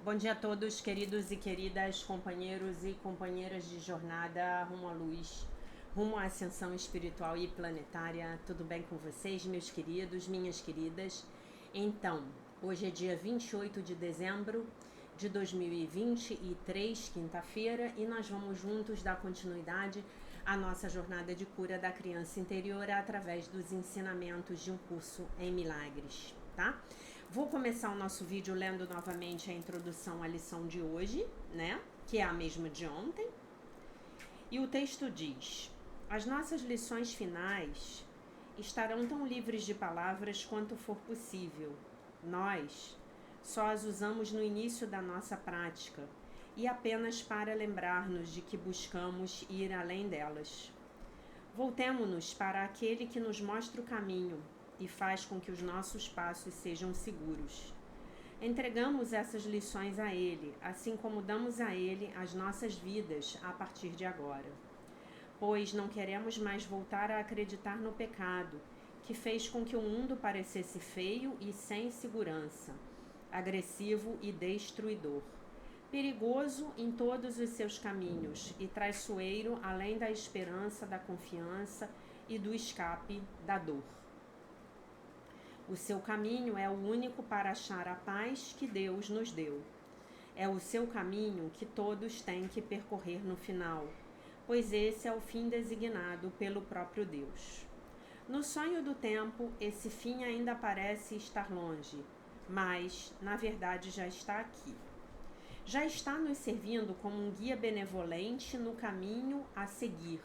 Bom dia a todos, queridos e queridas, companheiros e companheiras de jornada rumo à luz, rumo à ascensão espiritual e planetária. Tudo bem com vocês, meus queridos, minhas queridas? Então, hoje é dia 28 de dezembro de 2023, quinta-feira, e nós vamos juntos dar continuidade à nossa jornada de cura da criança interior através dos ensinamentos de um curso em milagres, tá? Vou começar o nosso vídeo lendo novamente a introdução à lição de hoje, né? Que é a mesma de ontem. E o texto diz: as nossas lições finais estarão tão livres de palavras quanto for possível. Nós só as usamos no início da nossa prática e apenas para lembrar-nos de que buscamos ir além delas. Voltemo-nos para aquele que nos mostra o caminho e faz com que os nossos passos sejam seguros. Entregamos essas lições a Ele, assim como damos a Ele as nossas vidas a partir de agora. Pois não queremos mais voltar a acreditar no pecado, que fez com que o mundo parecesse feio e sem segurança, agressivo e destruidor, perigoso em todos os seus caminhos e traiçoeiro além da esperança, da confiança e do escape da dor. O seu caminho é o único para achar a paz que Deus nos deu. É o seu caminho que todos têm que percorrer no final, pois esse é o fim designado pelo próprio Deus. No sonho do tempo, esse fim ainda parece estar longe, mas, na verdade, já está aqui. Já está nos servindo como um guia benevolente no caminho a seguir.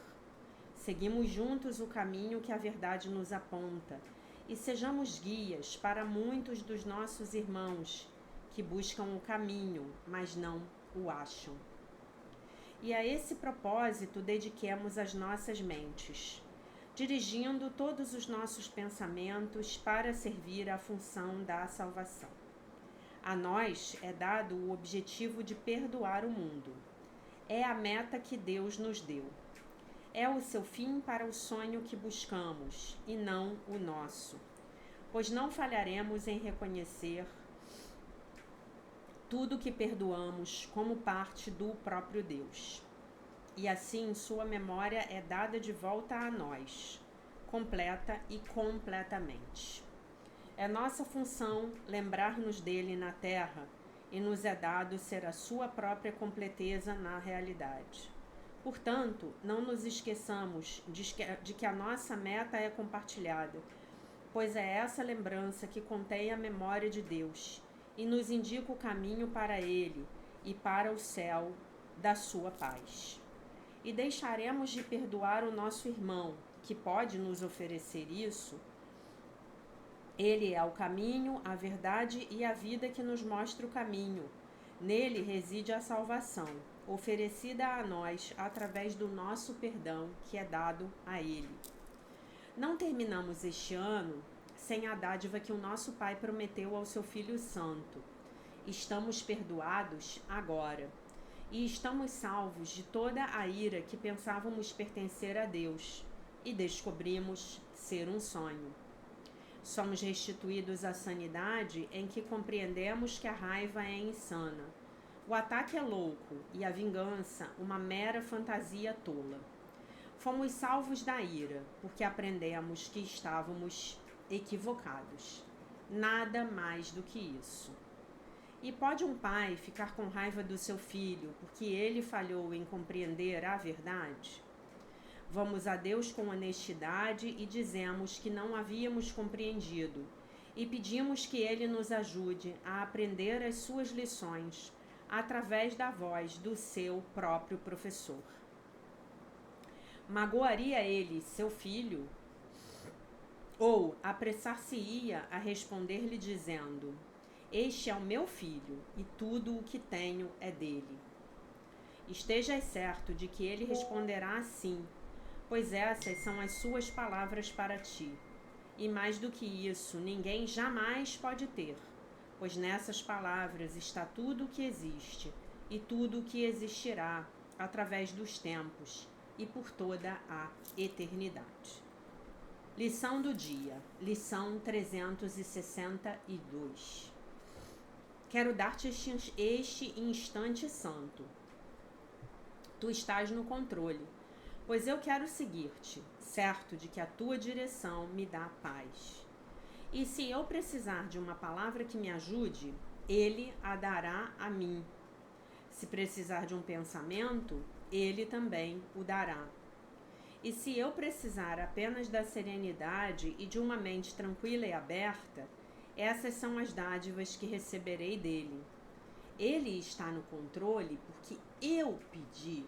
Seguimos juntos o caminho que a verdade nos aponta e sejamos guias para muitos dos nossos irmãos que buscam o caminho, mas não o acham. E a esse propósito dediquemos as nossas mentes, dirigindo todos os nossos pensamentos para servir à função da salvação. A nós é dado o objetivo de perdoar o mundo. É a meta que Deus nos deu. É o seu fim para o sonho que buscamos, e não o nosso. Pois não falharemos em reconhecer tudo que perdoamos como parte do próprio Deus. E assim sua memória é dada de volta a nós, completa e completamente. É nossa função lembrar-nos dele na Terra e nos é dado ser a sua própria completeza na realidade. Portanto, não nos esqueçamos de que a nossa meta é compartilhada, pois é essa lembrança que contém a memória de Deus e nos indica o caminho para Ele e para o céu da sua paz. E deixaremos de perdoar o nosso irmão, que pode nos oferecer isso. Ele é o caminho, a verdade e a vida que nos mostra o caminho. Nele reside a salvação, oferecida a nós através do nosso perdão que é dado a Ele. Não terminamos este ano sem a dádiva que o nosso Pai prometeu ao seu Filho Santo. Estamos perdoados agora. E estamos salvos de toda a ira que pensávamos pertencer a Deus e descobrimos ser um sonho. Somos restituídos à sanidade em que compreendemos que a raiva é insana. O ataque é louco e a vingança uma mera fantasia tola. Fomos salvos da ira, porque aprendemos que estávamos equivocados. Nada mais do que isso. E pode um pai ficar com raiva do seu filho porque ele falhou em compreender a verdade? Vamos a Deus com honestidade e dizemos que não havíamos compreendido e pedimos que Ele nos ajude a aprender as suas lições através da voz do seu próprio professor. Magoaria ele seu filho? Ou apressar-se-ia a responder-lhe dizendo: este é o meu filho e tudo o que tenho é dele? Estejas certo de que ele responderá assim, pois essas são as suas palavras para ti. E mais do que isso, ninguém jamais pode ter, pois nessas palavras está tudo o que existe e tudo o que existirá através dos tempos e por toda a eternidade. Lição do dia, lição 362. Quero dar-te este instante santo. Tu estás no controle, pois eu quero seguir-te, certo de que a tua direção me dá paz. E se eu precisar de uma palavra que me ajude, ele a dará a mim. Se precisar de um pensamento, ele também o dará. E se eu precisar apenas da serenidade e de uma mente tranquila e aberta, essas são as dádivas que receberei dele. Ele está no controle porque eu pedi.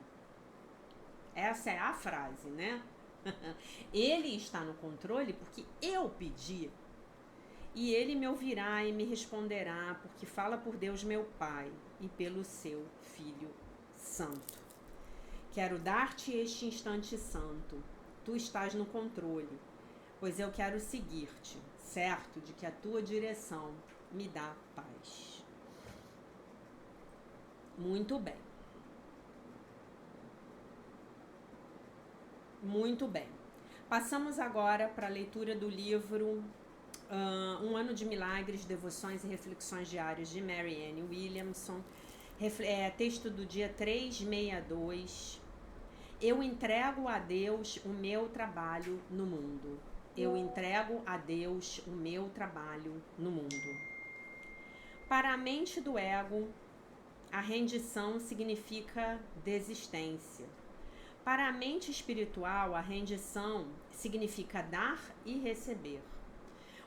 Essa é a frase, né? Ele está no controle porque eu pedi. E ele me ouvirá e me responderá, porque fala por Deus meu Pai e pelo seu Filho Santo. Quero dar-te este instante santo. Tu estás no controle, pois eu quero seguir-te, certo de que a tua direção me dá paz. Muito bem. Muito bem. Passamos agora para a leitura do livro Um Ano de Milagres, Devoções e Reflexões Diárias de Marianne Williamson. Texto do dia 362. Eu entrego a Deus o meu trabalho no mundo. Eu entrego a Deus o meu trabalho no mundo. Para a mente do ego, a rendição significa desistência. Para a mente espiritual, a rendição significa dar e receber.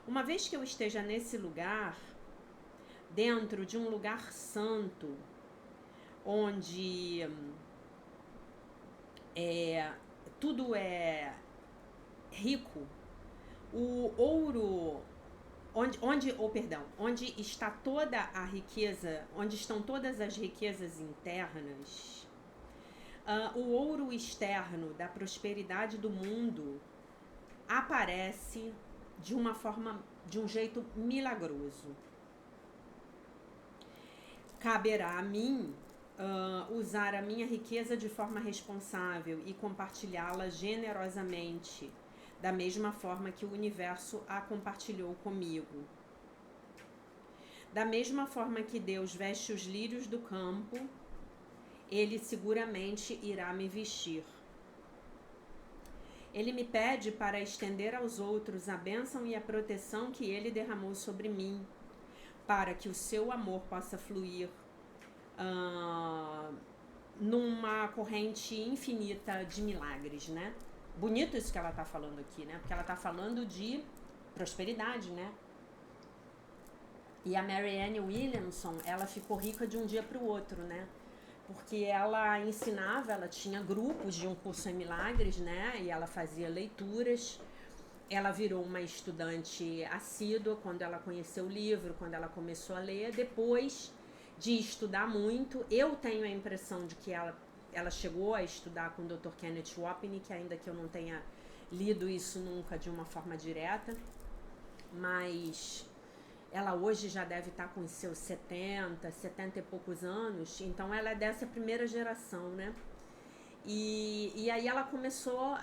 Uma vez que eu esteja nesse lugar, dentro de um lugar santo, onde tudo é rico, o ouro, onde está toda a riqueza, onde estão todas as riquezas internas, o ouro externo da prosperidade do mundo aparece de uma forma, de um jeito milagroso. Caberá a mim usar a minha riqueza de forma responsável e compartilhá-la generosamente, da mesma forma que o universo a compartilhou comigo. Da mesma forma que Deus veste os lírios do campo, Ele seguramente irá me vestir. Ele me pede para estender aos outros a bênção e a proteção que Ele derramou sobre mim, para que o seu amor possa fluir numa corrente infinita de milagres, né? Bonito isso que ela está falando aqui, né? Porque ela está falando de prosperidade, né? E a Marianne Williamson, ela ficou rica de um dia para o outro, né? Porque ela ensinava, ela tinha grupos de um curso em milagres, né? E ela fazia leituras. Ela virou uma estudante assídua quando ela conheceu o livro, quando ela começou a ler. Depois de estudar muito, eu tenho a impressão de que ela chegou a estudar com o Dr. Kenneth Wapnick, ainda que eu não tenha lido isso nunca de uma forma direta. Mas ela hoje já deve estar com os seus 70 e poucos anos, então ela é dessa primeira geração, né? E aí ela começou,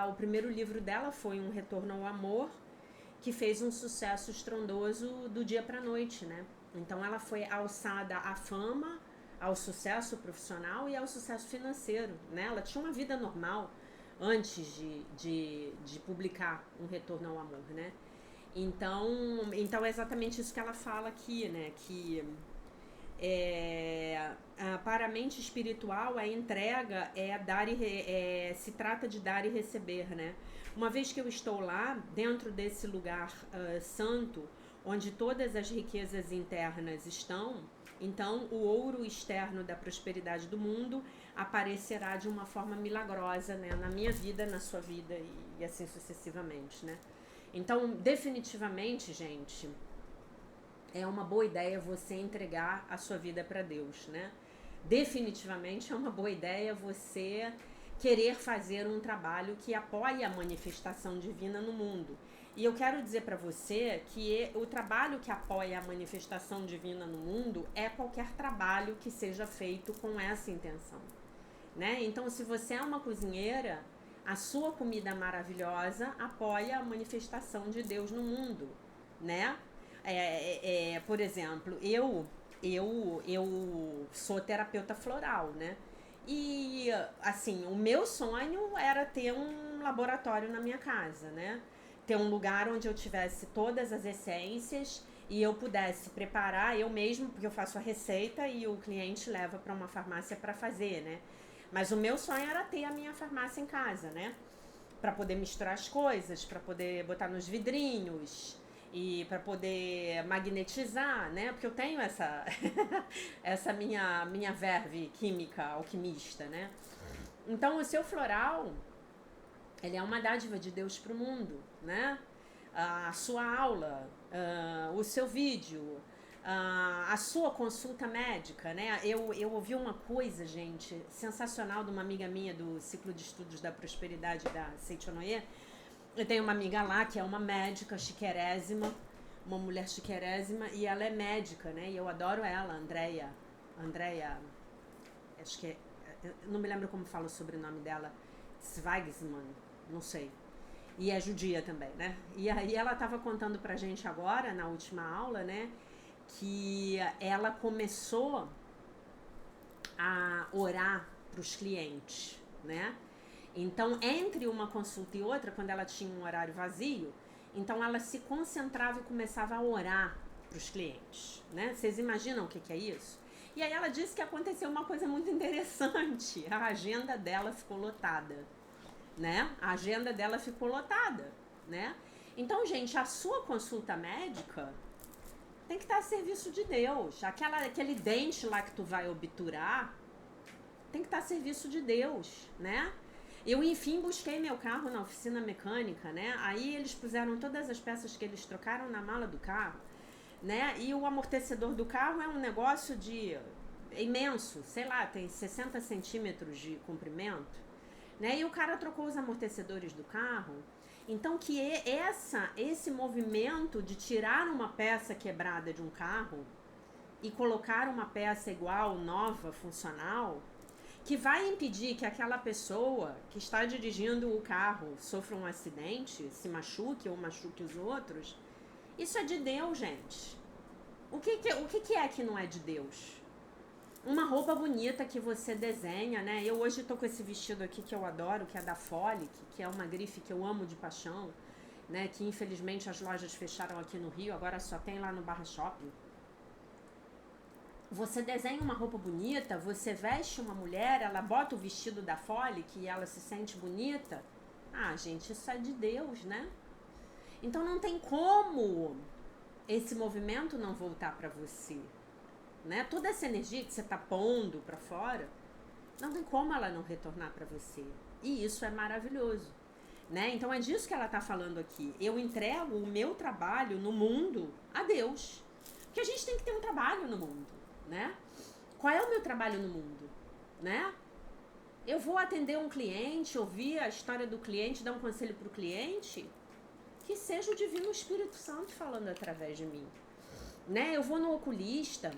o primeiro livro dela foi Um Retorno ao Amor, que fez um sucesso estrondoso do dia para a noite, né? Então ela foi alçada à fama, ao sucesso profissional e ao sucesso financeiro, né? Ela tinha uma vida normal antes de publicar Um Retorno ao Amor, né? Então é exatamente isso que ela fala aqui, né? Que para a mente espiritual a entrega se trata de dar e receber, né? Uma vez que eu estou lá, dentro desse lugar santo, onde todas as riquezas internas estão, então o ouro externo da prosperidade do mundo aparecerá de uma forma milagrosa, né? Na minha vida, na sua vida e assim sucessivamente, né? Então, definitivamente, gente, é uma boa ideia você entregar a sua vida para Deus, né? Definitivamente é uma boa ideia você querer fazer um trabalho que apoie a manifestação divina no mundo. E eu quero dizer para você que o trabalho que apoia a manifestação divina no mundo é qualquer trabalho que seja feito com essa intenção, né? Então, se você é uma cozinheira, a sua comida maravilhosa apoia a manifestação de Deus no mundo, né? Por exemplo, eu eu sou terapeuta floral, né? E, assim, o meu sonho era ter um laboratório na minha casa, né? Ter um lugar onde eu tivesse todas as essências e eu pudesse preparar eu mesmo, porque eu faço a receita e o cliente leva para uma farmácia para fazer, né? Mas o meu sonho era ter a minha farmácia em casa, né? Para poder misturar as coisas, para poder botar nos vidrinhos e para poder magnetizar, né? Porque eu tenho essa essa minha verve química alquimista, né? Então o seu floral, ele é uma dádiva de Deus para o mundo, né? A sua aula, o seu vídeo, a sua consulta médica, né? Eu ouvi uma coisa, gente, sensacional de uma amiga minha do ciclo de estudos da prosperidade da Seichonoye. Eu tenho uma amiga lá que é uma médica chiquerésima, uma mulher chiquerésima, e ela é médica, né? E eu adoro ela, Andrea, acho que é, eu não me lembro como fala o sobrenome dela, Zweigman, não sei. E é judia também, né? E aí ela estava contando pra gente agora, na última aula, né? Que ela começou a orar pros clientes, né? Então, entre uma consulta e outra, quando ela tinha um horário vazio, então ela se concentrava e começava a orar pros clientes, né? Vocês imaginam o que é isso? E aí ela disse que aconteceu uma coisa muito interessante. A agenda dela ficou lotada, né? A agenda dela ficou lotada, né? Então, gente, a sua consulta médica tem que estar a serviço de Deus. Aquele dente lá que tu vai obturar tem que estar a serviço de Deus, né? Eu, enfim, busquei meu carro na oficina mecânica, né? Aí eles puseram todas as peças que eles trocaram na mala do carro, né? E o amortecedor do carro é um negócio de imenso, sei lá, tem 60 centímetros de comprimento, né? E o cara trocou os amortecedores do carro. Então, que esse movimento de tirar uma peça quebrada de um carro e colocar uma peça igual, nova, funcional, que vai impedir que aquela pessoa que está dirigindo o carro sofra um acidente, se machuque ou machuque os outros, isso é de Deus, gente. O que é que não é de Deus? Uma roupa bonita que você desenha, né? Eu hoje tô com esse vestido aqui que eu adoro, que é da Folic, que é uma grife que eu amo de paixão, né? Que infelizmente as lojas fecharam aqui no Rio, agora só tem lá no Barra Shopping. Você desenha uma roupa bonita, você veste uma mulher, ela bota o vestido da Folic e ela se sente bonita. Ah, gente, isso é de Deus, né? Então não tem como esse movimento não voltar para você, né? Toda essa energia que você tá pondo para fora, não tem como ela não retornar para você. E isso é maravilhoso, né? Então é disso que ela tá falando aqui. Eu entrego o meu trabalho no mundo a Deus. Porque a gente tem que ter um trabalho no mundo, né? Qual é o meu trabalho no mundo, né? Eu vou atender um cliente, ouvir a história do cliente, dar um conselho pro cliente, que seja o Divino Espírito Santo falando através de mim, né? Eu vou no oculista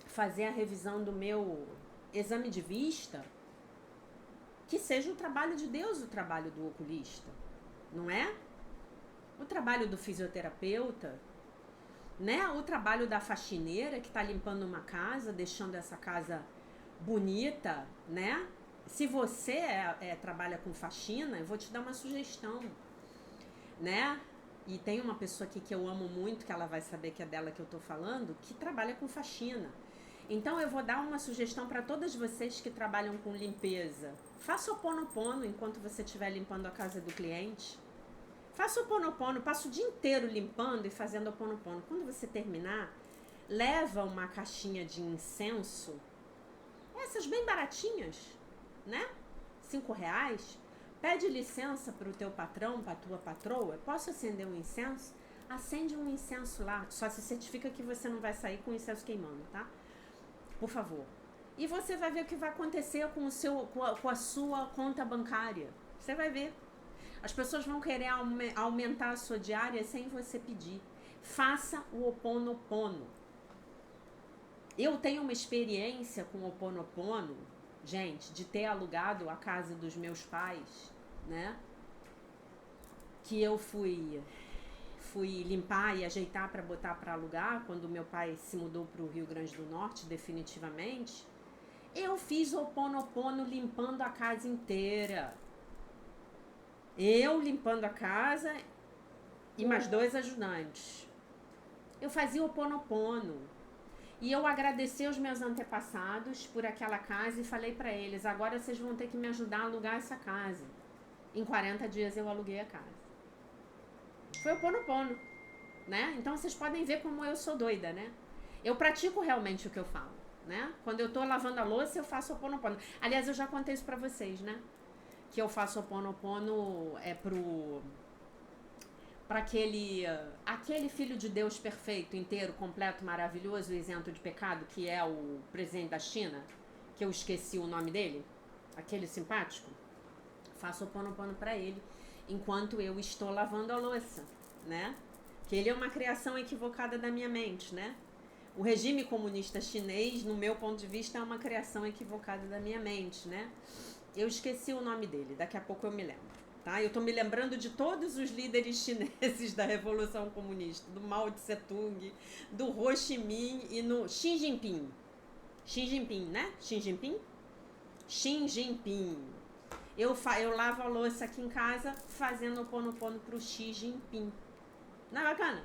fazer a revisão do meu exame de vista, que seja o trabalho de Deus, o trabalho do oculista, não é? O trabalho do fisioterapeuta, né? O trabalho da faxineira que está limpando uma casa, deixando essa casa bonita, né? Se você trabalha com faxina, eu vou te dar uma sugestão, né? E tem uma pessoa aqui que eu amo muito, que ela vai saber que é dela que eu tô falando, que trabalha com faxina. Então eu vou dar uma sugestão para todas vocês que trabalham com limpeza. Faça o Ho'oponopono enquanto você estiver limpando a casa do cliente. Faça o Ho'oponopono, passa o dia inteiro limpando e fazendo o Ho'oponopono. Quando você terminar, leva uma caixinha de incenso, essas bem baratinhas, né? R$ 5. Pede licença para o teu patrão, para a tua patroa. Posso acender um incenso? Acende um incenso lá. Só se certifica que você não vai sair com o incenso queimando, tá? Por favor. E você vai ver o que vai acontecer com a sua conta bancária. Você vai ver. As pessoas vão querer aumentar a sua diária sem você pedir. Faça o Ho'oponopono. Eu tenho uma experiência com o Ho'oponopono, gente, de ter alugado a casa dos meus pais, né? Que eu fui fui limpar e ajeitar para botar para alugar, quando meu pai se mudou para o Rio Grande do Norte, definitivamente, eu fiz Ho'oponopono limpando a casa inteira. Eu limpando a casa e mais 2 ajudantes. Eu fazia Ho'oponopono. E eu agradeci aos meus antepassados por aquela casa e falei para eles, agora vocês vão ter que me ajudar a alugar essa casa. Em 40 dias eu aluguei a casa. Foi Ho'oponopono, né? Então vocês podem ver como eu sou doida, né? Eu pratico realmente o que eu falo, né? Quando eu tô lavando a louça, eu faço Ho'oponopono. Aliás, eu já contei isso pra vocês, né? Que eu faço Ho'oponopono para aquele filho de Deus perfeito, inteiro, completo, maravilhoso, isento de pecado, que é o presidente da China, que eu esqueci o nome dele, aquele simpático. Faço Ho'oponopono para ele enquanto eu estou lavando a louça, né? Que ele é uma criação equivocada da minha mente, né? O regime comunista chinês, no meu ponto de vista, é uma criação equivocada da minha mente, né? Eu esqueci o nome dele, daqui a pouco eu me lembro, tá? Eu tô me lembrando de todos os líderes chineses da Revolução Comunista, do Mao Tse Tung, do Ho Chi Minh e no Xi Jinping. Xi Jinping, né? Xi Jinping? Xi Jinping. Eu lavo a louça aqui em casa fazendo Ho'oponopono pro Xi Jinping. Não é bacana?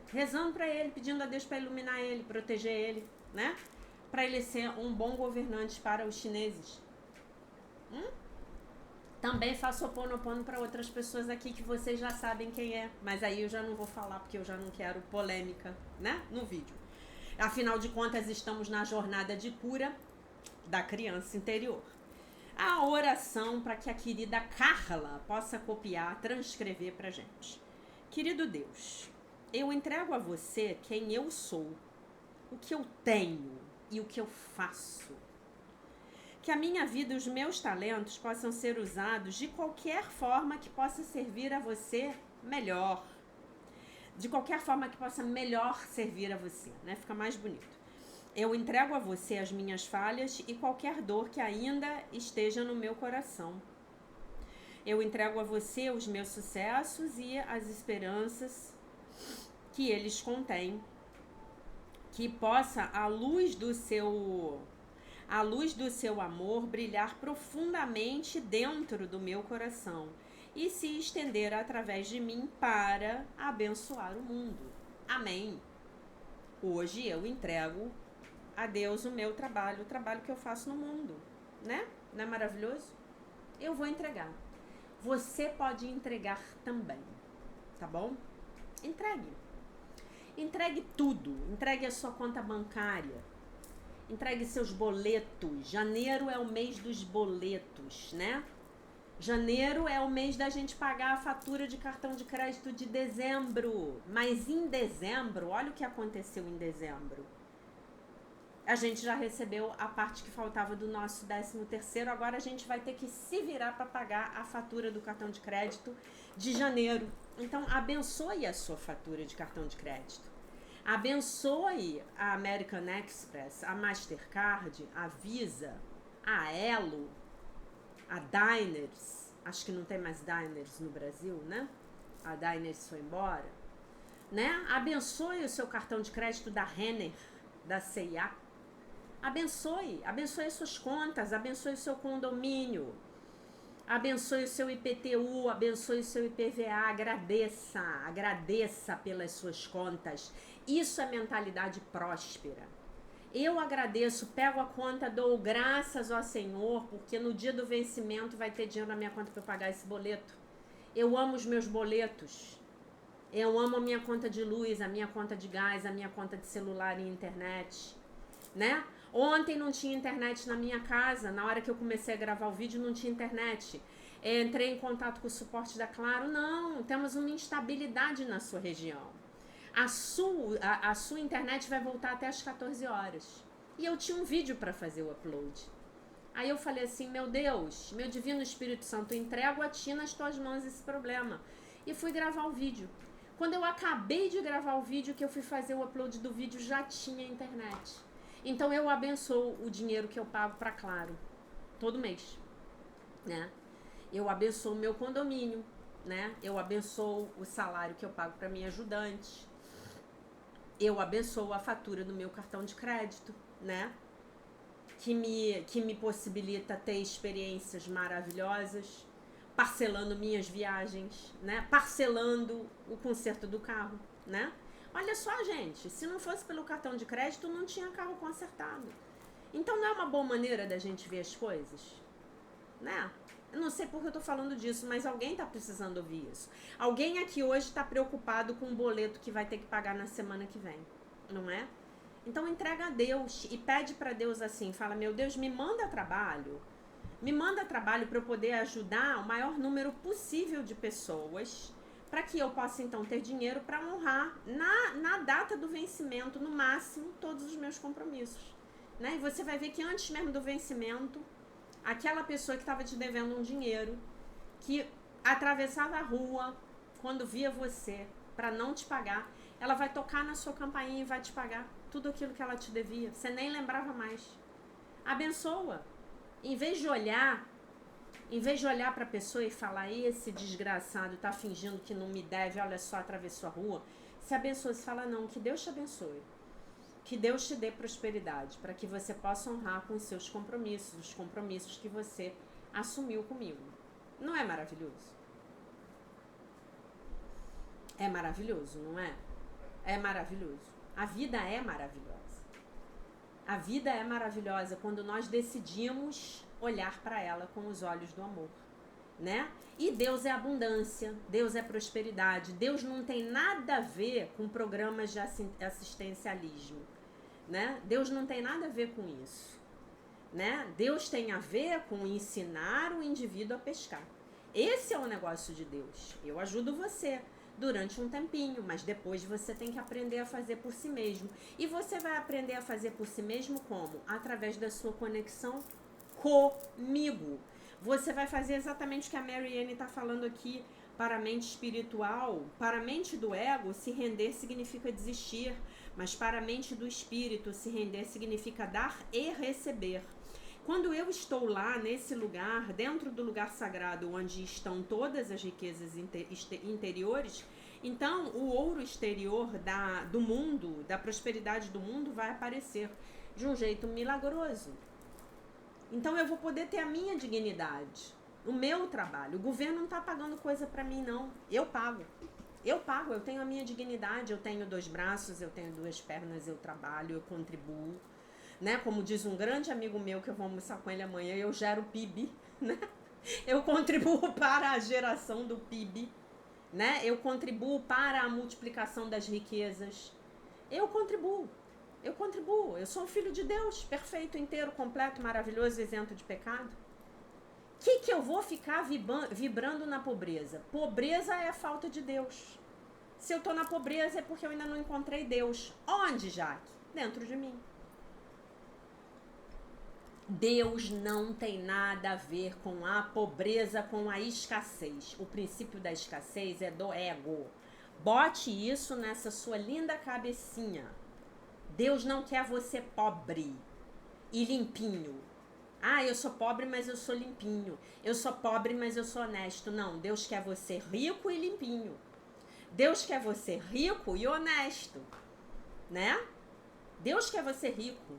Rezando pra ele, pedindo a Deus pra iluminar ele, proteger ele, né? Pra ele ser um bom governante para os chineses. Também faço Ho'oponopono para outras pessoas aqui que vocês já sabem quem é. Mas aí eu já não vou falar porque eu já não quero polêmica, né? No vídeo. Afinal de contas, estamos na jornada de cura da criança interior. A oração para que a querida Carla possa copiar, transcrever pra gente. Querido Deus, eu entrego a você quem eu sou, o que eu tenho e o que eu faço. Que a minha vida e os meus talentos possam ser usados de qualquer forma que possa servir a você melhor. De qualquer forma que possa melhor servir a você, né? Fica mais bonito. Eu entrego a você as minhas falhas e qualquer dor que ainda esteja no meu coração. Eu entrego a você os meus sucessos e as esperanças que eles contêm. Que possa a luz do seu amor brilhar profundamente dentro do meu coração e se estender através de mim para abençoar o mundo. Amém. Hoje eu entrego a Deus o meu trabalho, o trabalho que eu faço no mundo, né? Não é maravilhoso? Eu vou entregar. Você pode entregar também, tá bom? Entregue. Entregue tudo. Entregue a sua conta bancária. Entregue seus boletos. Janeiro é o mês dos boletos, né? Janeiro é o mês da gente pagar a fatura de cartão de crédito de dezembro. Mas em dezembro, olha o que aconteceu em dezembro. A gente já recebeu a parte que faltava do nosso 13º, agora a gente vai ter que se virar para pagar a fatura do cartão de crédito de janeiro. Então, abençoe a sua fatura de cartão de crédito. Abençoe a American Express, a Mastercard, a Visa, a Elo, a Diners. Acho que não tem mais Diners no Brasil, né? A Diners foi embora. Né? Abençoe o seu cartão de crédito da Renner, da C&A. Abençoe as suas contas, abençoe o seu condomínio, abençoe o seu IPTU, abençoe o seu IPVA, agradeça pelas suas contas. Isso é mentalidade próspera. Eu agradeço, pego a conta, dou graças ao Senhor, porque no dia do vencimento vai ter dinheiro na minha conta para eu pagar esse boleto. Eu amo os meus boletos. Eu amo a minha conta de luz, a minha conta de gás, a minha conta de celular e internet, né? Ontem não tinha internet na minha casa, na hora que eu comecei a gravar o vídeo não tinha internet. Entrei em contato com o suporte da Claro, não, temos uma instabilidade na sua região. A sua internet vai voltar até as 14 horas. E eu tinha um vídeo para fazer o upload. Aí eu falei assim, meu Deus, meu divino Espírito Santo, eu entrego a ti nas tuas mãos esse problema. E fui gravar o vídeo. Quando eu acabei de gravar o vídeo, que eu fui fazer o upload do vídeo, já tinha internet. Então eu abençoo o dinheiro que eu pago para Claro todo mês, né? Eu abençoo o meu condomínio, né? Eu abençoo o salário que eu pago para minha ajudante. Eu abençoo a fatura do meu cartão de crédito, né? Que me possibilita ter experiências maravilhosas, parcelando minhas viagens, né? Parcelando o conserto do carro, né? Olha só, gente, se não fosse pelo cartão de crédito, não tinha carro consertado. Então não é uma boa maneira da gente ver as coisas, né? Eu não sei por que eu tô falando disso, mas alguém tá precisando ouvir isso. Alguém aqui hoje tá preocupado com o boleto que vai ter que pagar na semana que vem, não é? Então entrega a Deus e pede para Deus assim, fala, meu Deus, me manda trabalho para eu poder ajudar o maior número possível de pessoas, para que eu possa então ter dinheiro para honrar na data do vencimento, no máximo, todos os meus compromissos, né? E você vai ver que antes mesmo do vencimento, aquela pessoa que estava te devendo um dinheiro, que atravessava a rua quando via você para não te pagar, ela vai tocar na sua campainha e vai te pagar tudo aquilo que ela te devia. Você nem lembrava mais. Abençoa. Em vez de olhar para a pessoa e falar, esse desgraçado tá fingindo que não me deve, olha só, atravessou a rua, se abençoa, se fala, não, que Deus te abençoe. Que Deus te dê prosperidade, para que você possa honrar com os seus compromissos, os compromissos que você assumiu comigo. Não é maravilhoso? É maravilhoso, não é? É maravilhoso. A vida é maravilhosa. A vida é maravilhosa quando nós decidimos olhar para ela com os olhos do amor, né? E Deus é abundância, Deus é prosperidade. Deus não tem nada a ver com programas de assistencialismo, né? Deus não tem nada a ver com isso, né? Deus tem a ver com ensinar o indivíduo a pescar. Esse é o negócio de Deus. Eu ajudo você durante um tempinho, mas depois você tem que aprender a fazer por si mesmo. E você vai aprender a fazer por si mesmo como? Através da sua conexão comigo. Você vai fazer exatamente o que a Marianne está falando aqui. Para a mente espiritual, para a mente do ego, se render significa desistir, mas para a mente do espírito, se render significa dar e receber. Quando eu estou lá nesse lugar, dentro do lugar sagrado, onde estão todas as riquezas interiores, então o ouro exterior do mundo, da prosperidade do mundo, vai aparecer de um jeito milagroso. Então eu vou poder ter a minha dignidade, o meu trabalho. O governo não está pagando coisa para mim, não. Eu pago. Eu tenho a minha dignidade, eu tenho 2 braços, eu tenho 2 pernas, eu trabalho, eu contribuo. Né? Como diz um grande amigo meu, que eu vou almoçar com ele amanhã, eu gero PIB, né? Eu contribuo para a geração do PIB, né? Eu contribuo para a multiplicação das riquezas. Eu contribuo. Eu sou um filho de Deus, perfeito, inteiro, completo, maravilhoso, isento de pecado. Que eu vou ficar vibrando na pobreza? Pobreza é a falta de Deus. Se eu tô na pobreza é porque eu ainda não encontrei Deus. Onde, Jaque? Dentro de mim. Deus não tem nada a ver com a pobreza, com a escassez. O princípio da escassez é do ego. Bote isso nessa sua linda cabecinha. Deus não quer você pobre e limpinho. Ah, eu sou pobre, mas eu sou limpinho. Eu sou pobre, mas eu sou honesto. Não, Deus quer você rico e limpinho. Deus quer você rico e honesto, né? Deus quer você rico.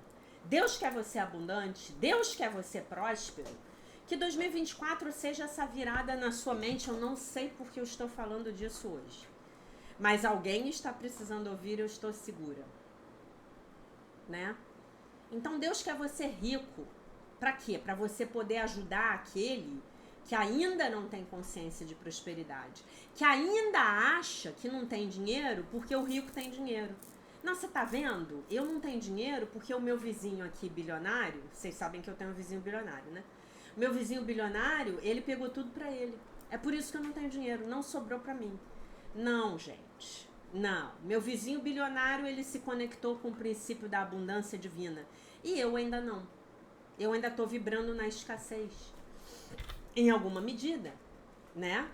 Deus quer você abundante, Deus quer você próspero. Que 2024 seja essa virada na sua mente. Eu não sei porque eu estou falando disso hoje, mas alguém está precisando ouvir, eu estou segura, né? Então Deus quer você rico. Para quê? Para você poder ajudar aquele que ainda não tem consciência de prosperidade, que ainda acha que não tem dinheiro porque o rico tem dinheiro. Não, você tá vendo? Eu não tenho dinheiro porque o meu vizinho aqui bilionário, vocês sabem que eu tenho um vizinho bilionário, né? Meu vizinho bilionário, ele pegou tudo pra ele. É por isso que eu não tenho dinheiro, não sobrou pra mim. Não, gente. Não. Meu vizinho bilionário, ele se conectou com o princípio da abundância divina. E eu ainda não. Eu ainda tô vibrando na escassez. Em alguma medida, né?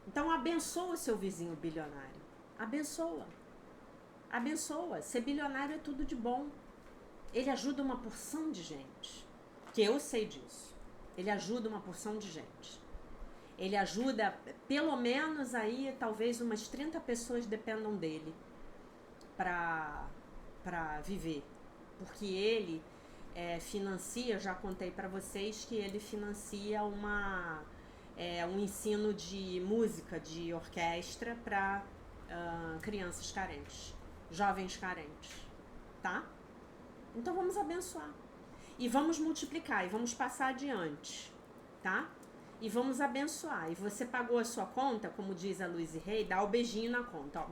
Então abençoa o seu vizinho bilionário. Abençoa. Abençoa. Ser bilionário é tudo de bom. Ele ajuda uma porção de gente. Que eu sei disso. Ele ajuda uma porção de gente. Ele ajuda, pelo menos aí, talvez umas 30 pessoas dependam dele para viver. Porque ele financia, já contei para vocês que ele financia um ensino de música, de orquestra para crianças carentes, jovens carentes, tá? Então vamos abençoar. E vamos multiplicar, e vamos passar adiante, tá? E vamos abençoar. E você pagou a sua conta, como diz a Luiz Rei, dá o beijinho na conta, ó.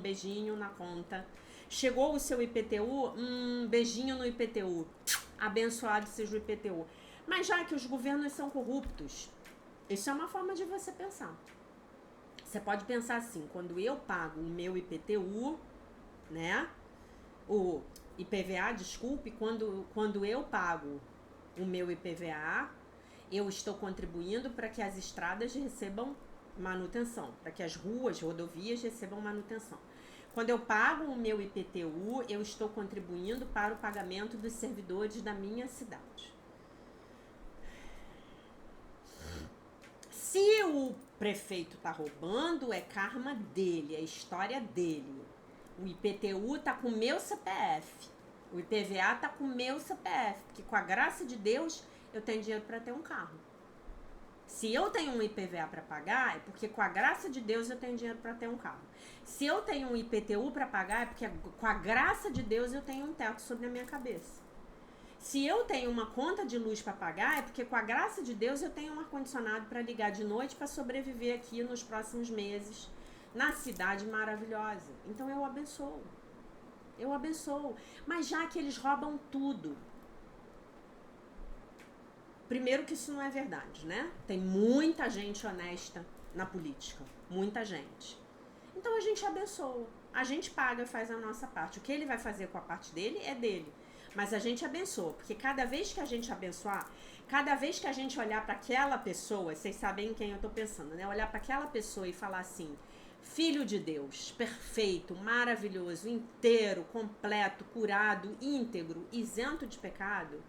Beijinho na conta. Chegou o seu IPTU, beijinho no IPTU. Abençoado seja o IPTU. Mas já que os governos são corruptos, isso é uma forma de você pensar. Você pode pensar assim, quando eu pago o meu IPTU, né? O IPVA, desculpe, quando eu pago o meu IPVA, eu estou contribuindo para que as estradas recebam manutenção, para que as ruas, rodovias recebam manutenção. Quando eu pago o meu IPTU, eu estou contribuindo para o pagamento dos servidores da minha cidade. Se o prefeito tá roubando, é karma dele, é história dele. O IPTU tá com o meu CPF. O IPVA tá com o meu CPF. Porque com a graça de Deus, eu tenho dinheiro para ter um carro. Se eu tenho um IPVA para pagar, é porque com a graça de Deus eu tenho dinheiro para ter um carro. Se eu tenho um IPTU para pagar, é porque com a graça de Deus eu tenho um teto sobre a minha cabeça. Se eu tenho uma conta de luz para pagar, é porque com a graça de Deus eu tenho um ar-condicionado para ligar de noite para sobreviver aqui nos próximos meses, na cidade maravilhosa. Então eu abençoo. Eu abençoo. Mas já que eles roubam tudo, primeiro que isso não é verdade, né? Tem muita gente honesta na política. Muita gente. Então a gente abençoa. A gente paga, faz a nossa parte. O que ele vai fazer com a parte dele é dele. Mas a gente abençoa. Porque cada vez que a gente abençoar, cada vez que a gente olhar para aquela pessoa, vocês sabem em quem eu tô pensando, né? Olhar para aquela pessoa e falar assim: Filho de Deus, perfeito, maravilhoso, inteiro, completo, curado, íntegro, isento de pecado,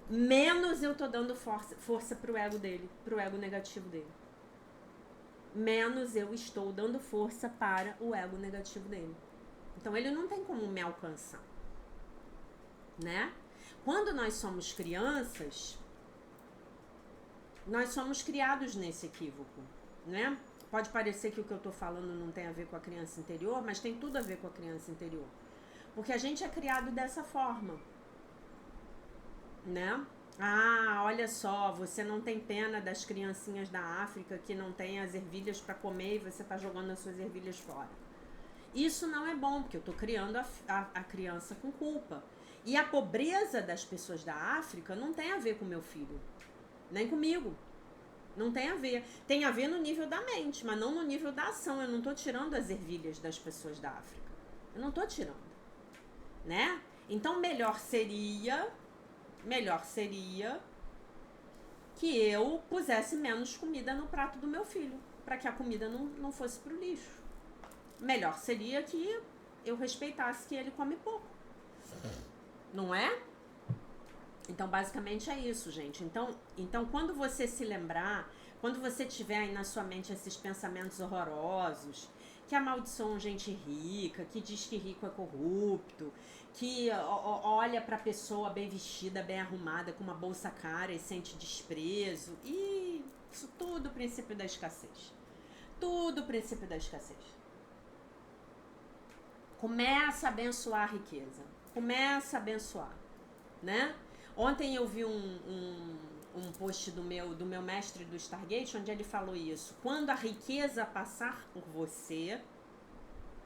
menos eu tô dando força pro ego dele, pro ego negativo dele. Menos eu estou dando força para o ego negativo dele. Então ele não tem como me alcançar, né? Quando nós somos crianças, nós somos criados nesse equívoco, né? Pode parecer que o que eu tô falando não tem a ver com a criança interior, mas tem tudo a ver com a criança interior. Porque a gente é criado dessa forma, né? Ah, olha só, você não tem pena das criancinhas da África que não têm as ervilhas para comer e você tá jogando as suas ervilhas fora. Isso não é bom, porque eu tô criando a criança com culpa. E a pobreza das pessoas da África não tem a ver com meu filho, nem comigo. Não tem a ver. Tem a ver no nível da mente, mas não no nível da ação. Eu não tô tirando as ervilhas das pessoas da África. Eu não tô tirando, né? Então melhor seria que eu pusesse menos comida no prato do meu filho, para que a comida não fosse pro lixo. Melhor seria que eu respeitasse que ele come pouco. Não é? Então, basicamente é isso, gente. Então, quando você se lembrar, quando você tiver aí na sua mente esses pensamentos horrorosos, que amaldiçoam gente rica, que diz que rico é corrupto, que olha pra pessoa bem vestida, bem arrumada, com uma bolsa cara e sente desprezo. E isso tudo princípio da escassez. Tudo princípio da escassez. Começa a abençoar a riqueza. Começa a abençoar, né? Ontem eu vi um post do meu mestre do Stargate, onde ele falou isso. Quando a riqueza passar por você,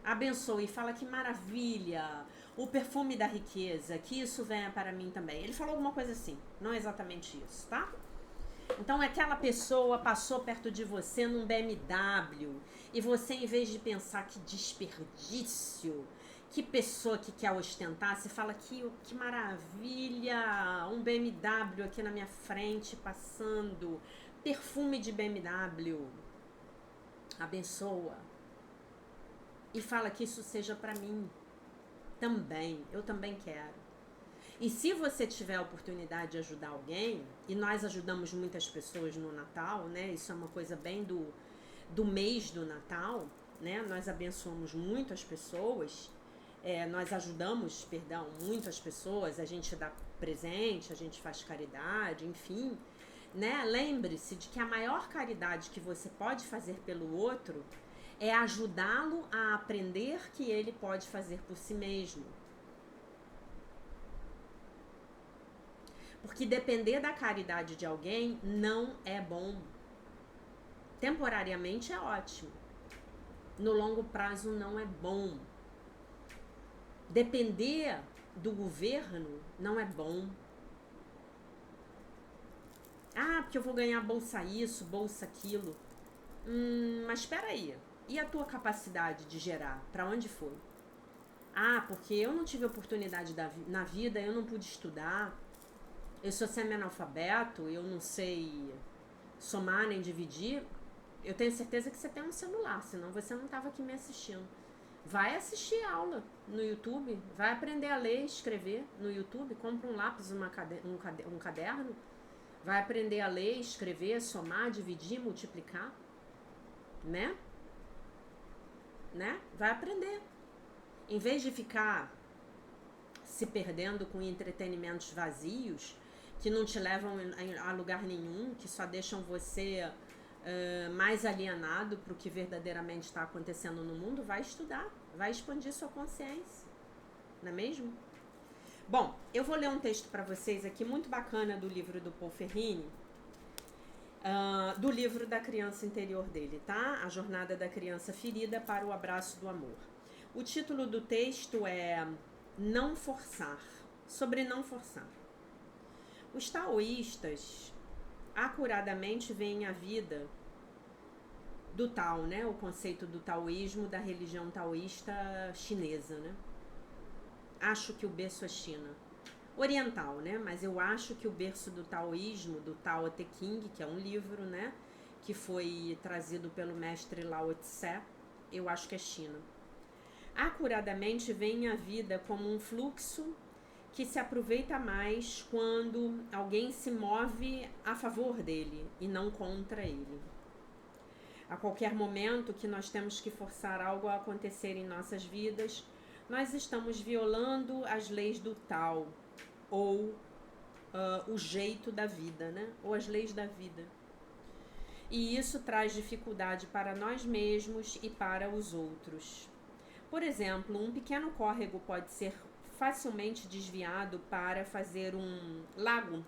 abençoe e fala que maravilha, o perfume da riqueza, que isso venha para mim também. Ele falou alguma coisa assim, não é exatamente isso, tá? Então aquela pessoa passou perto de você num BMW e você, em vez de pensar que desperdício, que pessoa que quer ostentar, você fala que maravilha, um BMW aqui na minha frente passando, perfume de BMW, abençoa e fala que isso seja para mim também, eu também quero. E se você tiver a oportunidade de ajudar alguém, e nós ajudamos muitas pessoas no Natal, né? Isso é uma coisa bem do mês do Natal, né? Nós abençoamos muito as pessoas, nós ajudamos, perdão, muito as pessoas, a gente dá presente, a gente faz caridade, enfim, né? Lembre-se de que a maior caridade que você pode fazer pelo outro é ajudá-lo a aprender que ele pode fazer por si mesmo. Porque depender da caridade de alguém não é bom. Temporariamente é ótimo. No longo prazo não é bom. Depender do governo não é bom. Ah, porque eu vou ganhar bolsa isso, bolsa aquilo. Mas espera aí. E a tua capacidade de gerar? Para onde foi? Ah, porque eu não tive oportunidade na vida, eu não pude estudar. Eu sou semi-analfabeto, eu não sei somar nem dividir. Eu tenho certeza que você tem um celular, senão você não estava aqui me assistindo. Vai assistir aula no YouTube, vai aprender a ler e escrever no YouTube, compra um lápis, um caderno, vai aprender a ler, escrever, somar, dividir, multiplicar, né? Vai aprender. Em vez de ficar se perdendo com entretenimentos vazios, que não te levam a lugar nenhum, que só deixam você mais alienado para o que verdadeiramente está acontecendo no mundo, vai estudar, vai expandir sua consciência, não é mesmo? Bom, eu vou ler um texto para vocês aqui muito bacana do livro do Paul Ferrini, do livro da criança interior dele, tá? A jornada da criança ferida para o abraço do amor. O título do texto é Não Forçar, sobre não forçar. Os taoístas acuradamente veem a vida do Tao, né? O conceito do taoísmo, da religião taoísta chinesa, né? Acho que o berço é China. Oriental, né? Mas eu acho que o berço do taoísmo, do Tao Te Ching, que é um livro, né? Que foi trazido pelo mestre Lao Tse, eu acho que é China. Acuradamente veem a vida como um fluxo que se aproveita mais quando alguém se move a favor dele e não contra ele. A qualquer momento que nós temos que forçar algo a acontecer em nossas vidas, nós estamos violando as leis do Tao, ou o jeito da vida, né? Ou as leis da vida. E isso traz dificuldade para nós mesmos e para os outros. Por exemplo, um pequeno córrego pode ser facilmente desviado para fazer um lago,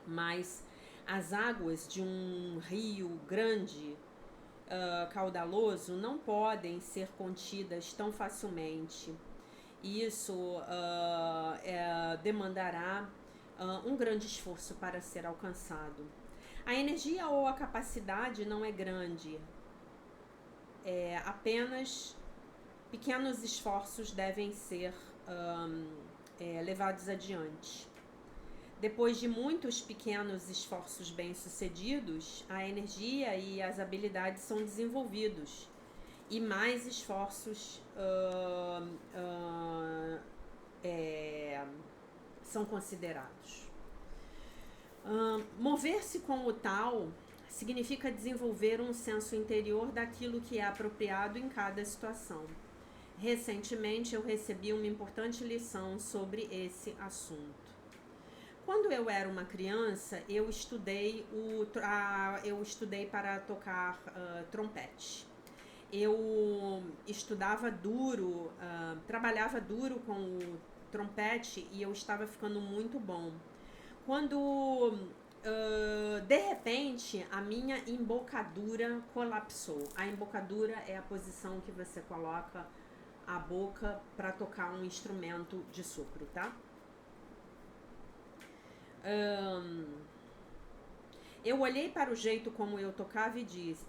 mas as águas de um rio grande, caudaloso, não podem ser contidas tão facilmente. Isso demandará um grande esforço para ser alcançado. A energia ou a capacidade não é grande, apenas pequenos esforços devem ser levados adiante. Depois de muitos pequenos esforços bem-sucedidos, a energia e as habilidades são desenvolvidos e mais esforços são considerados. Mover-se com o Tao significa desenvolver um senso interior daquilo que é apropriado em cada situação. Recentemente eu recebi uma importante lição sobre esse assunto. Quando eu era uma criança, eu estudei para tocar trompete. Eu estudava duro, trabalhava duro com o trompete e eu estava ficando muito bom. Quando de repente a minha embocadura colapsou. A embocadura é a posição que você coloca a boca para tocar um instrumento de sopro, tá? Eu olhei para o jeito como eu tocava e disse...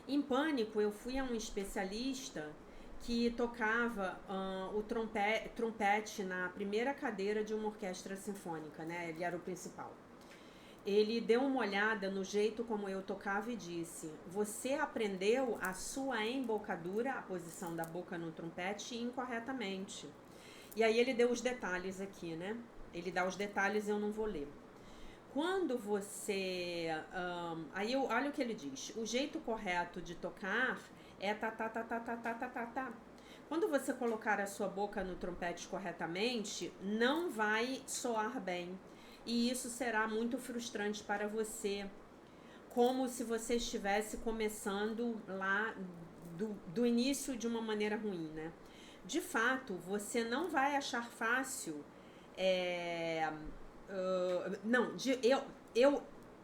Em pânico, eu fui a um especialista que tocava o trompete na primeira cadeira de uma orquestra sinfônica, né? Ele era o principal. Ele deu uma olhada no jeito como eu tocava e disse: você aprendeu a sua embocadura, a posição da boca no trompete, incorretamente. E aí ele deu os detalhes aqui, né? Ele dá os detalhes, eu não vou ler. Quando você... olha o que ele diz. O jeito correto de tocar é tá, tá, tá, tá, tá, tá, tá, tá, tá. Quando você colocar a sua boca no trompete corretamente, não vai soar bem. E isso será muito frustrante para você. Como se você estivesse começando lá do início de uma maneira ruim, né? De fato, você não vai achar fácil... não,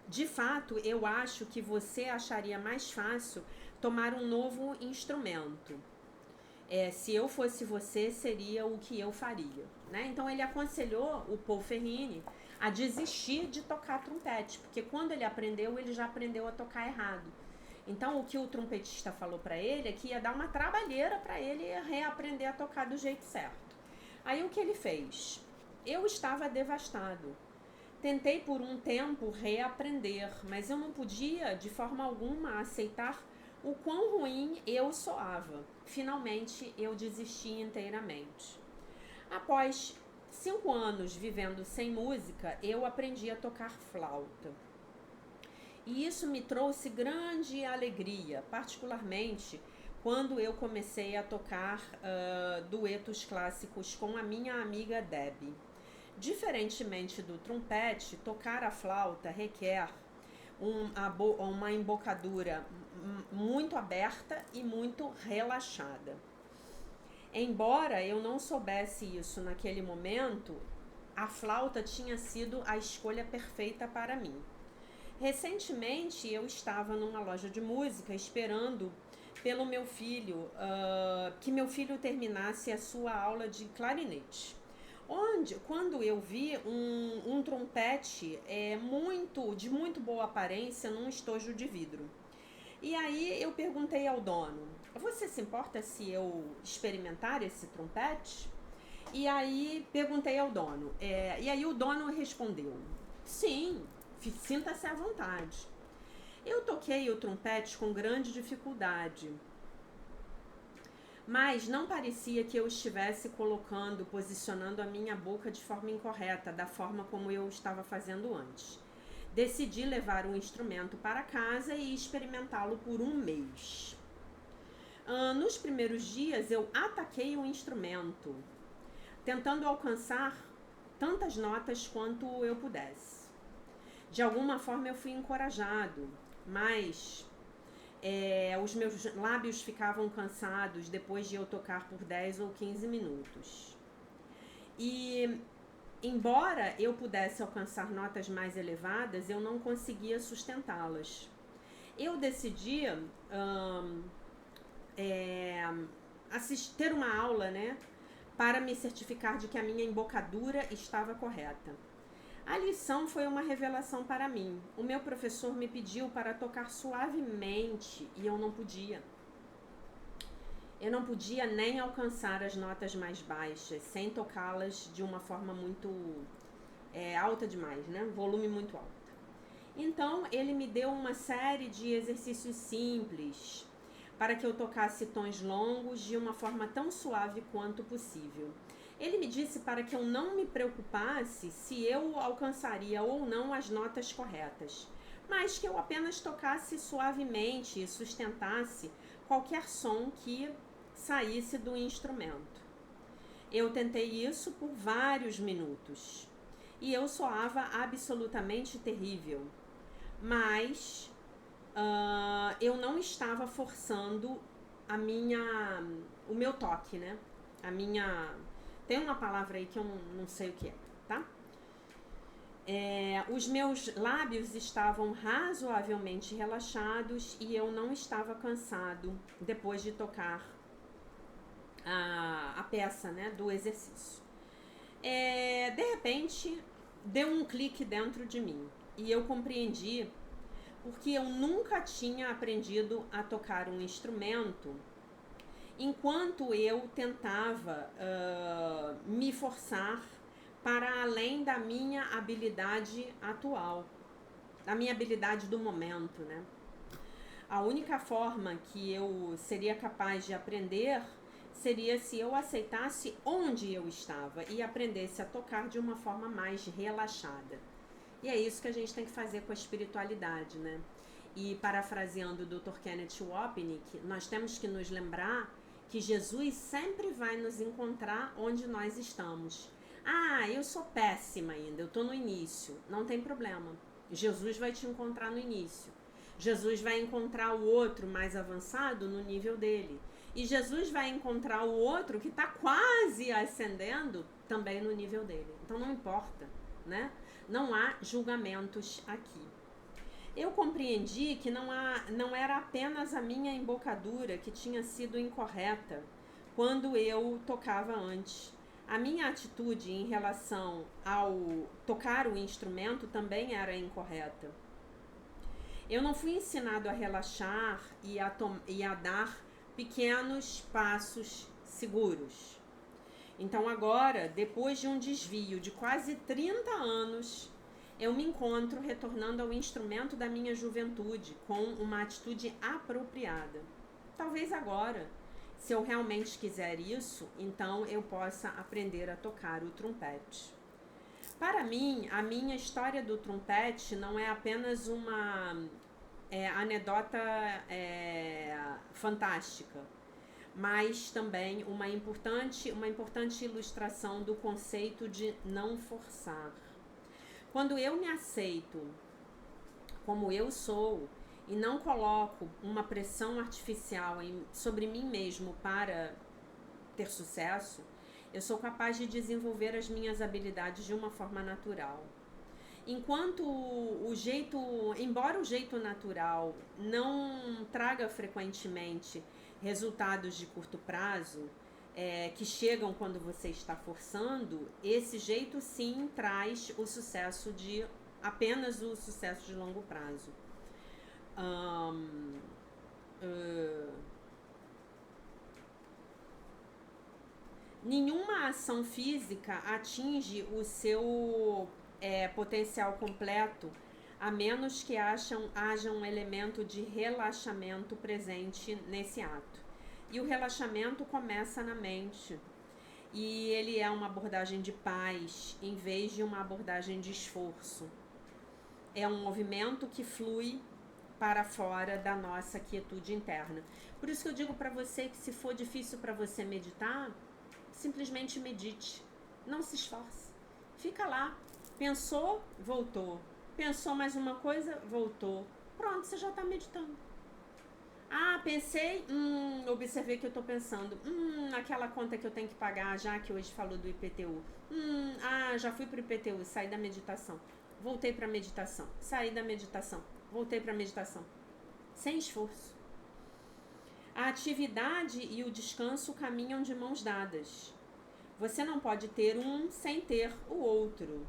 de fato, eu acho que você acharia mais fácil tomar um novo instrumento. Se eu fosse você, seria o que eu faria, né? Então ele aconselhou o Paul Ferrini a desistir de tocar trompete, porque quando ele aprendeu, ele já aprendeu a tocar errado. Então o que o trompetista falou para ele é que ia dar uma trabalheira para ele reaprender a tocar do jeito certo. Aí o que ele fez? Eu estava devastado. Tentei por um tempo reaprender, mas eu não podia de forma alguma aceitar o quão ruim eu soava. Finalmente eu desisti inteiramente. Após 5 anos vivendo sem música, eu aprendi a tocar flauta. E isso me trouxe grande alegria, particularmente quando eu comecei a tocar duetos clássicos com a minha amiga Debbie. Diferentemente do trompete, tocar a flauta requer uma embocadura muito aberta e muito relaxada. Embora eu não soubesse isso naquele momento, a flauta tinha sido a escolha perfeita para mim. Recentemente eu estava numa loja de música esperando pelo meu filho, que meu filho terminasse a sua aula de clarinete. Quando eu vi um trompete de muito boa aparência num estojo de vidro. E aí eu perguntei ao dono, você se importa se eu experimentar esse trompete? E aí perguntei ao dono, e aí o dono respondeu, sim, sinta-se à vontade. Eu toquei o trompete com grande dificuldade, mas não parecia que eu estivesse posicionando a minha boca de forma incorreta, da forma como eu estava fazendo antes. Decidi levar o instrumento para casa e experimentá-lo por um mês. Nos primeiros dias eu ataquei o instrumento, tentando alcançar tantas notas quanto eu pudesse. De alguma forma eu fui encorajado, mas os meus lábios ficavam cansados depois de eu tocar por 10 ou 15 minutos. E, embora eu pudesse alcançar notas mais elevadas, eu não conseguia sustentá-las. Eu decidi ter uma aula, né, para me certificar de que a minha embocadura estava correta. A lição foi uma revelação para mim. O meu professor me pediu para tocar suavemente e eu não podia. Eu não podia nem alcançar as notas mais baixas, sem tocá-las de uma forma muito alta demais, né? Volume muito alto. Então, ele me deu uma série de exercícios simples para que eu tocasse tons longos de uma forma tão suave quanto possível. Ele me disse para que eu não me preocupasse se eu alcançaria ou não as notas corretas, mas que eu apenas tocasse suavemente e sustentasse qualquer som que saísse do instrumento. Eu tentei isso por vários minutos e eu soava absolutamente terrível, mas eu não estava forçando o meu toque, né? Tem uma palavra aí que eu não sei o que é, tá? Os meus lábios estavam razoavelmente relaxados e eu não estava cansado depois de tocar a peça, né, do exercício. De repente, deu um clique dentro de mim e eu compreendi porque eu nunca tinha aprendido a tocar um instrumento enquanto eu tentava me forçar para além da minha habilidade atual, da minha habilidade do momento, né? A única forma que eu seria capaz de aprender seria se eu aceitasse onde eu estava e aprendesse a tocar de uma forma mais relaxada. E é isso que a gente tem que fazer com a espiritualidade, né? E parafraseando o Dr. Kenneth Wapnick, nós temos que nos lembrar que Jesus sempre vai nos encontrar onde nós estamos. Ah, eu sou péssima ainda, eu estou no início. Não tem problema. Jesus vai te encontrar no início. Jesus vai encontrar o outro mais avançado no nível dele. E Jesus vai encontrar o outro que está quase ascendendo também no nível dele. Então não importa, né? Não há julgamentos aqui. Eu compreendi que não era apenas a minha embocadura que tinha sido incorreta quando eu tocava antes. A minha atitude em relação ao tocar o instrumento também era incorreta. Eu não fui ensinado a relaxar e a dar pequenos passos seguros. Então agora, depois de um desvio de quase 30 anos, eu me encontro retornando ao instrumento da minha juventude com uma atitude apropriada. Talvez agora, se eu realmente quiser isso, então eu possa aprender a tocar o trompete. Para mim, a minha história do trompete não é apenas uma anedota fantástica, mas também uma importante ilustração do conceito de não forçar. Quando eu me aceito como eu sou e não coloco uma pressão artificial sobre mim mesmo para ter sucesso, eu sou capaz de desenvolver as minhas habilidades de uma forma natural. Embora o jeito natural não traga frequentemente resultados de curto prazo, que chegam quando você está forçando, esse jeito sim traz apenas o sucesso de longo prazo. Nenhuma ação física atinge o seu potencial completo, a menos que haja um elemento de relaxamento presente nesse ato. E o relaxamento começa na mente. E ele é uma abordagem de paz, em vez de uma abordagem de esforço. É um movimento que flui para fora da nossa quietude interna. Por isso que eu digo para você que se for difícil para você meditar, simplesmente medite. Não se esforce. Fica lá. Pensou, voltou. Pensou mais uma coisa, voltou. Pronto, você já está meditando. Ah, pensei, observei que eu estou pensando. Aquela conta que eu tenho que pagar, já que hoje falou do IPTU. Já fui para o IPTU, saí da meditação. Voltei para a meditação. Saí da meditação. Voltei para a meditação. Sem esforço. A atividade e o descanso caminham de mãos dadas. Você não pode ter um sem ter o outro.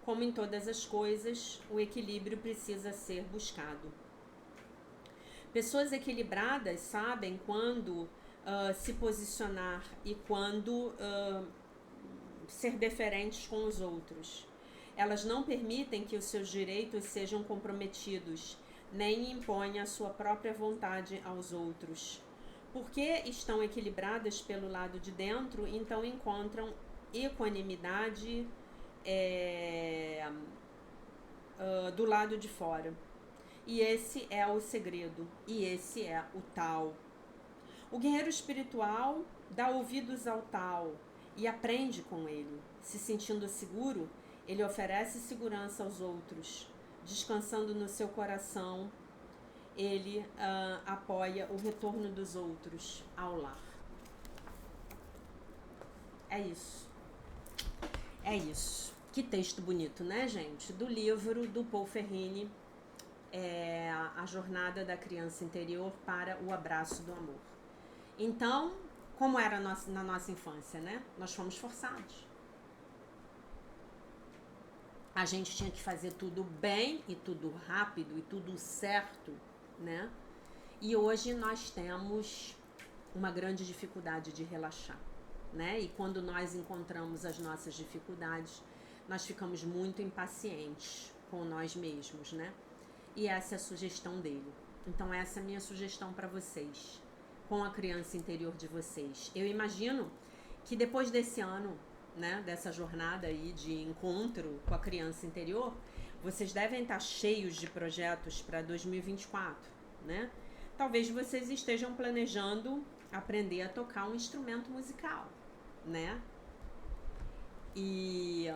Como em todas as coisas, o equilíbrio precisa ser buscado. Pessoas equilibradas sabem quando se posicionar e quando ser deferentes com os outros. Elas não permitem que os seus direitos sejam comprometidos, nem impõem a sua própria vontade aos outros. Porque estão equilibradas pelo lado de dentro, então encontram equanimidade do lado de fora. E esse é o segredo, e esse é o Tao. O guerreiro espiritual dá ouvidos ao Tao e aprende com ele. Se sentindo seguro, ele oferece segurança aos outros. Descansando no seu coração, ele apoia o retorno dos outros ao lar. É isso. É isso. Que texto bonito, né, gente? Do livro do Paul Ferrini, A Jornada da Criança Interior para o Abraço do Amor. Então, como era na nossa infância, né? Nós fomos forçados. A gente tinha que fazer tudo bem e tudo rápido e tudo certo, né? E hoje nós temos uma grande dificuldade de relaxar, né? E quando nós encontramos as nossas dificuldades, nós ficamos muito impacientes com nós mesmos, né? E essa é a sugestão dele. Então essa é a minha sugestão para vocês. com a criança interior de vocês. Eu imagino que depois desse ano, né, dessa jornada aí de encontro com a criança interior, vocês devem estar cheios de projetos para 2024, né? Talvez vocês estejam planejando aprender a tocar um instrumento musical, né? E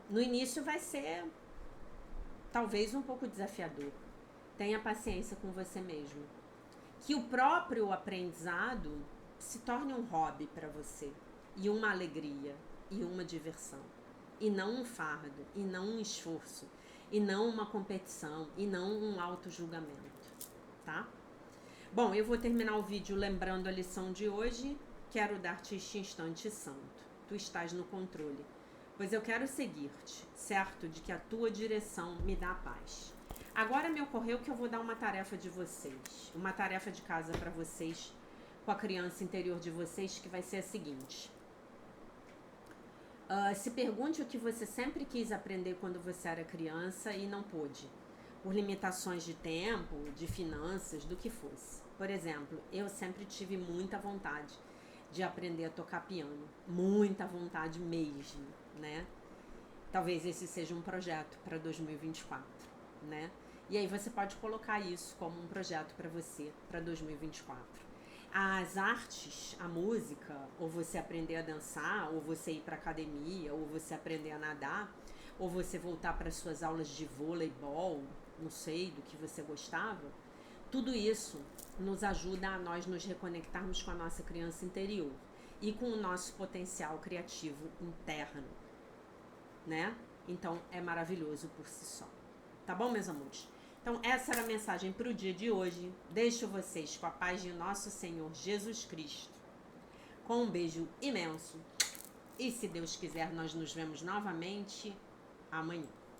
no início vai ser talvez um pouco desafiador. Tenha paciência com você mesmo. Que o próprio aprendizado se torne um hobby para você, e uma alegria, e uma diversão, e não um fardo, e não um esforço, e não uma competição, e não um auto-julgamento, tá? Bom, eu vou terminar o vídeo lembrando a lição de hoje. Quero dar-te este instante santo. Tu estás no controle, pois eu quero seguir-te, certo de que a tua direção me dá paz. Agora me ocorreu que eu vou dar uma tarefa de vocês, uma tarefa de casa para vocês, com a criança interior de vocês, que vai ser a seguinte. Se pergunte o que você sempre quis aprender quando você era criança e não pôde, por limitações de tempo, de finanças, do que fosse. Por exemplo, eu sempre tive muita vontade de aprender a tocar piano, muita vontade mesmo, né? Talvez esse seja um projeto para 2024, né? E aí você pode colocar isso como um projeto para você, para 2024. As artes, a música, ou você aprender a dançar, ou você ir para academia, ou você aprender a nadar, ou você voltar para suas aulas de voleibol, não sei, do que você gostava, tudo isso nos ajuda a nós nos reconectarmos com a nossa criança interior e com o nosso potencial criativo interno, né? Então é maravilhoso por si só. Tá bom, meus amores? Então essa era a mensagem para o dia de hoje. Deixo vocês com a paz de nosso Senhor Jesus Cristo, com um beijo imenso, e se Deus quiser nós nos vemos novamente amanhã.